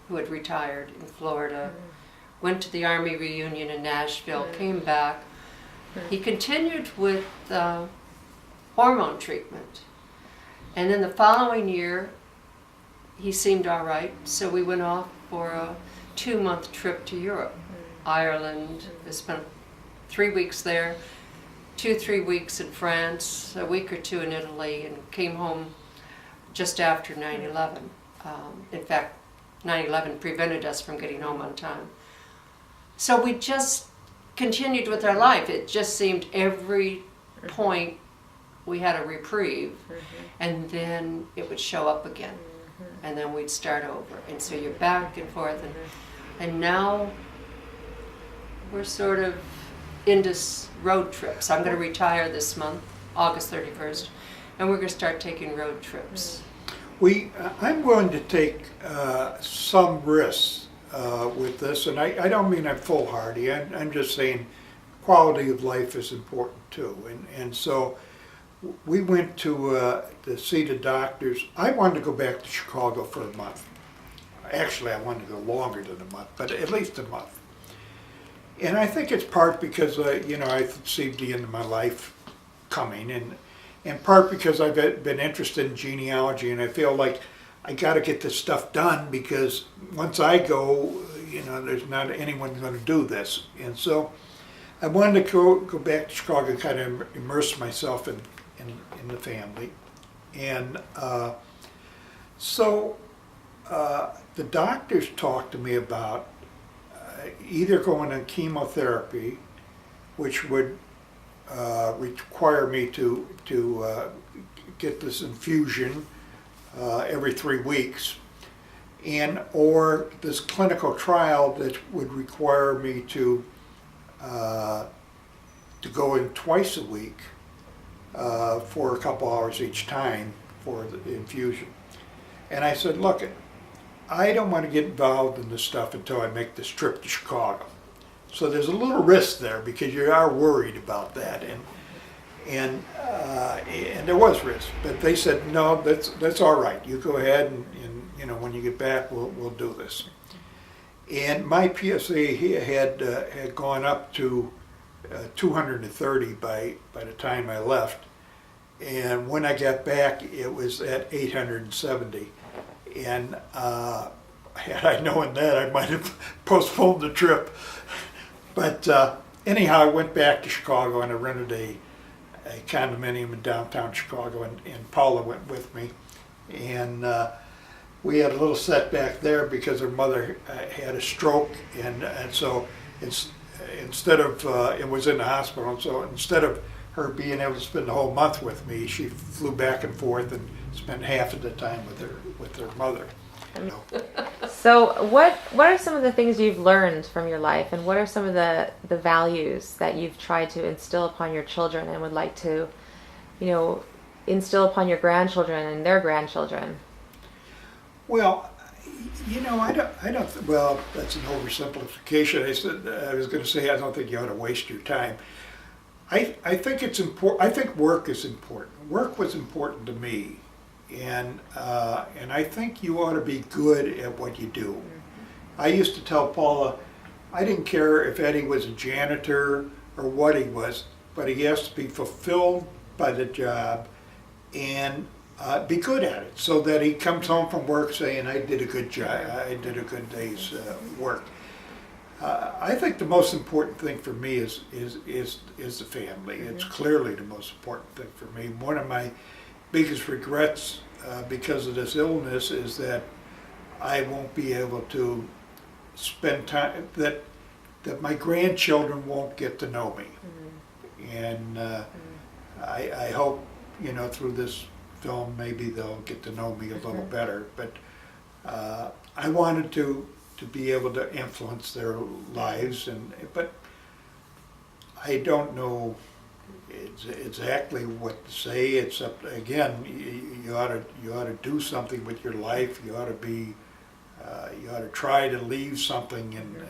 who had retired in Florida, went to the Army reunion in Nashville, came back. He continued with hormone treatment. And then the following year, he seemed all right, so we went off for a 2-month trip to Europe, Ireland. I spent 3 weeks there, 2-3 weeks in France, a week or 2 in Italy, and came home just after 9/11. In fact, 9/11 prevented us from getting home on time. So we just continued with our life. It just seemed every point we had a reprieve, and then it would show up again, and then we'd start over. And so you're back and forth, and now we're sort of into road trips. I'm going to retire this month, August 31st, and we're going to start taking road trips. I'm willing to take some risks with this, and I don't mean I'm foolhardy. I'm just saying quality of life is important too. And so we went to see the doctors. I wanted to go back to Chicago for a month. Actually, I wanted to go longer than a month, but at least a month. And I think it's part because I see the end of my life coming, and part because I've been interested in genealogy, and I feel like I got to get this stuff done, because once I go, there's not anyone going to do this. And so I wanted to go back to Chicago and kind of immerse myself in the family. And so the doctors talked to me about either going on chemotherapy, which would require me to get this infusion every 3 weeks, or this clinical trial that would require me to go in twice a week for a couple hours each time for the infusion. And I said, look, I don't want to get involved in this stuff until I make this trip to Chicago. So there's a little risk there, because you are worried about that, and there was risk. But they said, no, that's all right. You go ahead, and when you get back, we'll do this. And my PSA had gone up to 230 by the time I left, and when I got back, it was at 870. And had I known that, I might have postponed the trip. But anyhow, I went back to Chicago, and I rented a condominium in downtown Chicago, and Paula went with me. And we had a little setback there because her mother had a stroke, and so instead of, it was in the hospital, and so instead of her being able to spend the whole month with me, she flew back and forth and spent half of the time with her mother. So what are some of the things you've learned from your life, and what are some of the values that you've tried to instill upon your children and would like to, instill upon your grandchildren and their grandchildren? Well, I don't, well, that's an oversimplification. I was going to say, I don't think you ought to waste your time. I think it's important. I think work is important. Work was important to me. And I think you ought to be good at what you do. I used to tell Paula, I didn't care if Eddie was a janitor or what he was, but he has to be fulfilled by the job and be good at it, so that he comes home from work saying, I did a good job, I did a good day's work. I think the most important thing for me is the family. It's clearly the most important thing for me. One of my biggest regrets because of this illness is that I won't be able to spend time, that my grandchildren won't get to know me. And I hope, through this film, maybe they'll get to know me a little better. But I wanted to be able to influence their lives, but I don't know exactly what to say. It's up, again, you ought to do something with your life. You ought to try to leave something in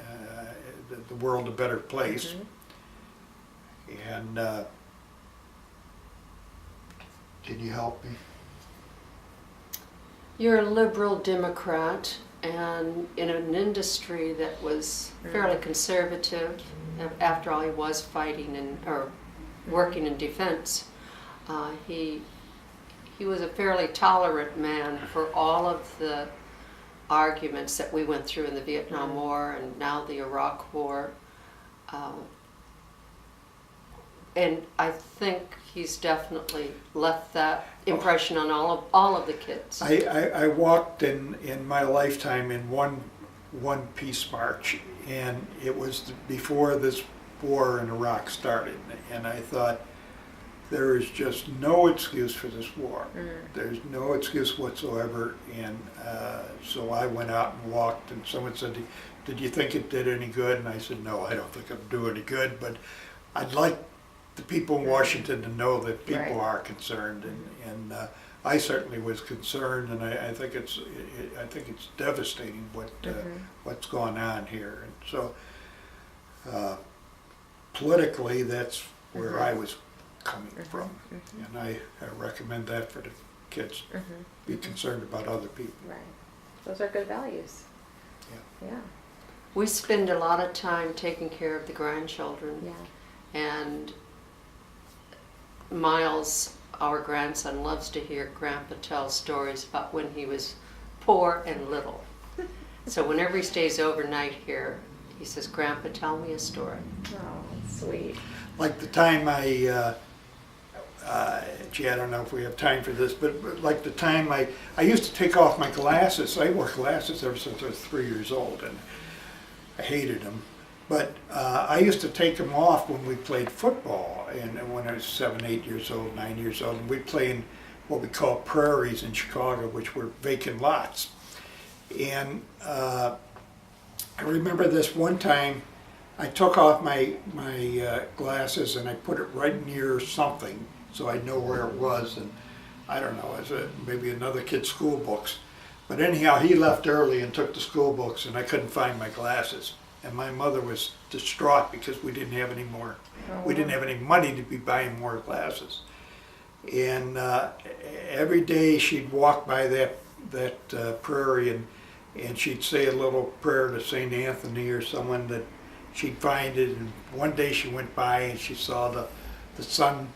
the world a better place. And can you help me? You're a liberal Democrat, and in an industry that was fairly conservative. After all, he was fighting or working in defense. He was a fairly tolerant man for all of the arguments that we went through in the Vietnam War and now the Iraq War. And I think he's definitely left that impression on all of the kids. I walked in my lifetime in one peace march, and it was before this war in Iraq started, and I thought, there is just no excuse for this war. There's no excuse whatsoever, and so I went out and walked, and someone said, did you think it did any good? And I said, no, I don't think it'll do any good, but I'd like the people in Washington to know that people are concerned, and I certainly was concerned, and I think it's devastating what's going on here, and so politically, that's where I was coming from, and I recommend that for the kids. Be concerned about other people. Right. Those are good values. Yeah. We spend a lot of time taking care of the grandchildren. Yeah. And Miles, our grandson, loves to hear Grandpa tell stories about when he was poor and little. So whenever he stays overnight here, he says, Grandpa, tell me a story. Oh, that's sweet. Like the time gee, I don't know if we have time for this, but like the time I used to take off my glasses. I wore glasses ever since I was 3 years old, and I hated them. But I used to take them off when we played football, and when I was 7, 8 years old, 9 years old, and we'd play in what we call prairies in Chicago, which were vacant lots. And I remember this one time, I took off my glasses and I put it right near something so I'd know where it was, and I don't know, it was maybe another kid's school books. But anyhow, he left early and took the school books, and I couldn't find my glasses. And my mother was distraught because we didn't have any more. We didn't have any money to be buying more glasses. And every day she'd walk by that prairie, and she'd say a little prayer to St. Anthony or someone that she'd find it. And one day she went by and she saw the sun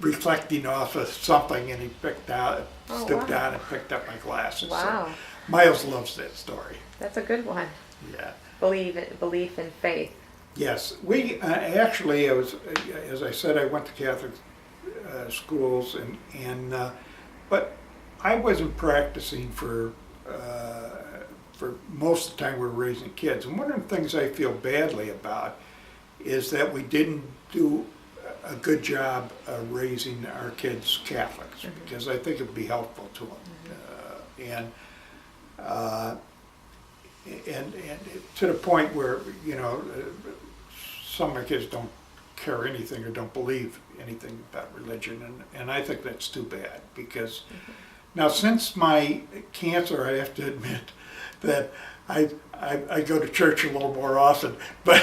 reflecting off of something, and he stooped down and picked up my glasses. Wow. So Miles loves that story. That's a good one. Yeah. Belief in faith. Yes, we actually, as I said, I went to Catholic schools, but I wasn't practicing for most of the time we were raising kids. And one of the things I feel badly about is that we didn't do a good job raising our kids Catholics, because I think it would be helpful to them. And to the point where, some of my kids don't care anything or don't believe anything about religion, and I think that's too bad, because now since my cancer, I have to admit that I go to church a little more often, but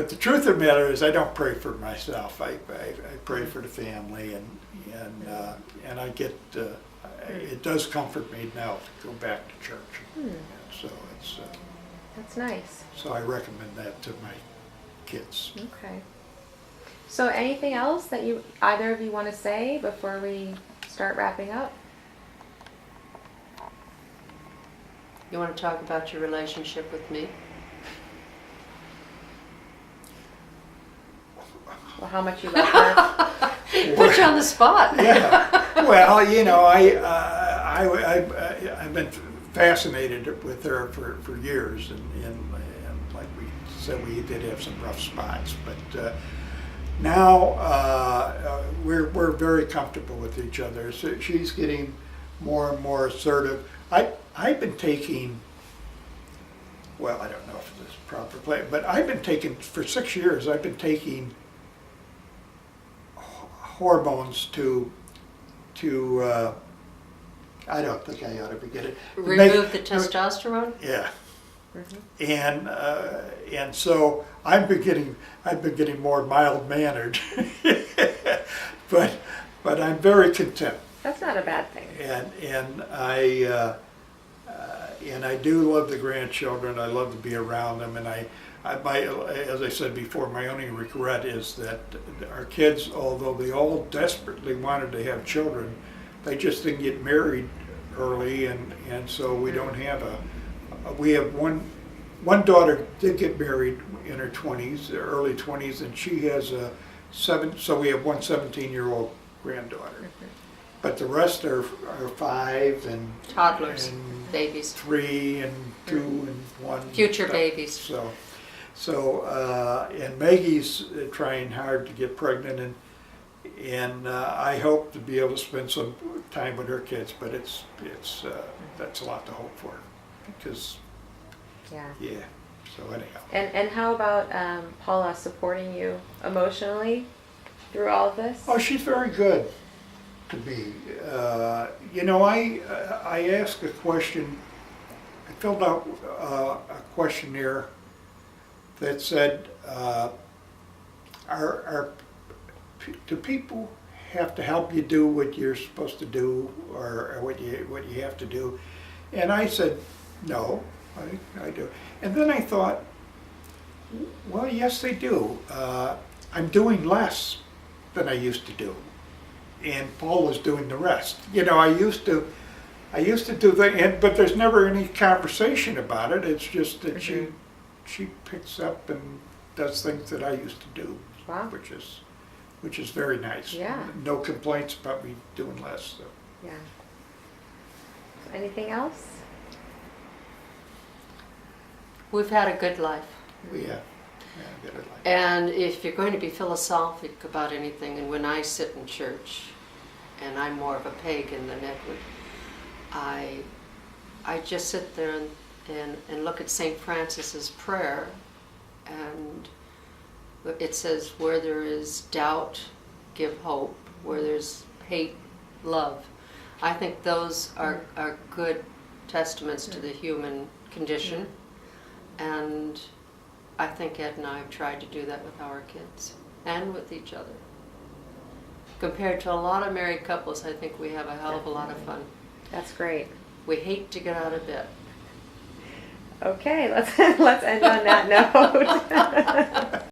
the truth of the matter is I don't pray for myself. I pray for the family, and I get it does comfort me now to go back to church. So it's That's nice. so I recommend that to my kids. Okay. So anything else that either of you want to say before we start wrapping up? You want to talk about your relationship with me? Well, how much you love her? Put you on the spot. Yeah. Well, I've been fascinated with her for years, and like we said, we did have some rough spots, but now we're very comfortable with each other. So she's getting more and more assertive. I've been taking, well, I don't know if this is proper play, but I've been taking, for 6 years, I've been taking hormones to I don't think I ought to be getting Remove the testosterone? Yeah. And so I've been getting more mild mannered, but I'm very content. That's not a bad thing. And I and I do love the grandchildren. I love to be around them, and as I said before, my only regret is that our kids, although they all desperately wanted to have children, they just didn't get married early, and so we don't have we have one daughter did get married in her 20s, early 20s, and she has so we have one 17-year-old granddaughter. But the rest are 5 and Toddlers, and babies. 3 and 2 and 1. Future babies. So and Maggie's trying hard to get pregnant, and I hope to be able to spend some time with her kids, but it's that's a lot to hope for, because Yeah. So anyhow. And how about Paula supporting you emotionally through all of this? Oh, she's very good to me. I asked a question. I filled out a questionnaire that said, do people have to help you do what you're supposed to do, or what you have to do? And I said, no, I do. And then I thought, well, yes, they do. I'm doing less than I used to do, and Paul was doing the rest. I used to do that, but there's never any conversation about it. It's just that she picks up and does things that I used to do. Wow. Which is very nice. Yeah. No complaints about me doing less. So. Yeah. Anything else? We've had a good life. Yeah, good life. And if you're going to be philosophic about anything, and when I sit in church, and I'm more of a pagan than Edward, I just sit there and look at St. Francis's prayer, and it says, where there is doubt, give hope. Where there's hate, love. I think those are good testaments to the human condition. And I think Ed and I have tried to do that with our kids and with each other. Compared to a lot of married couples, I think we have a hell of a lot of fun. That's great. We hate to get out of bed. Okay, let's end on that note.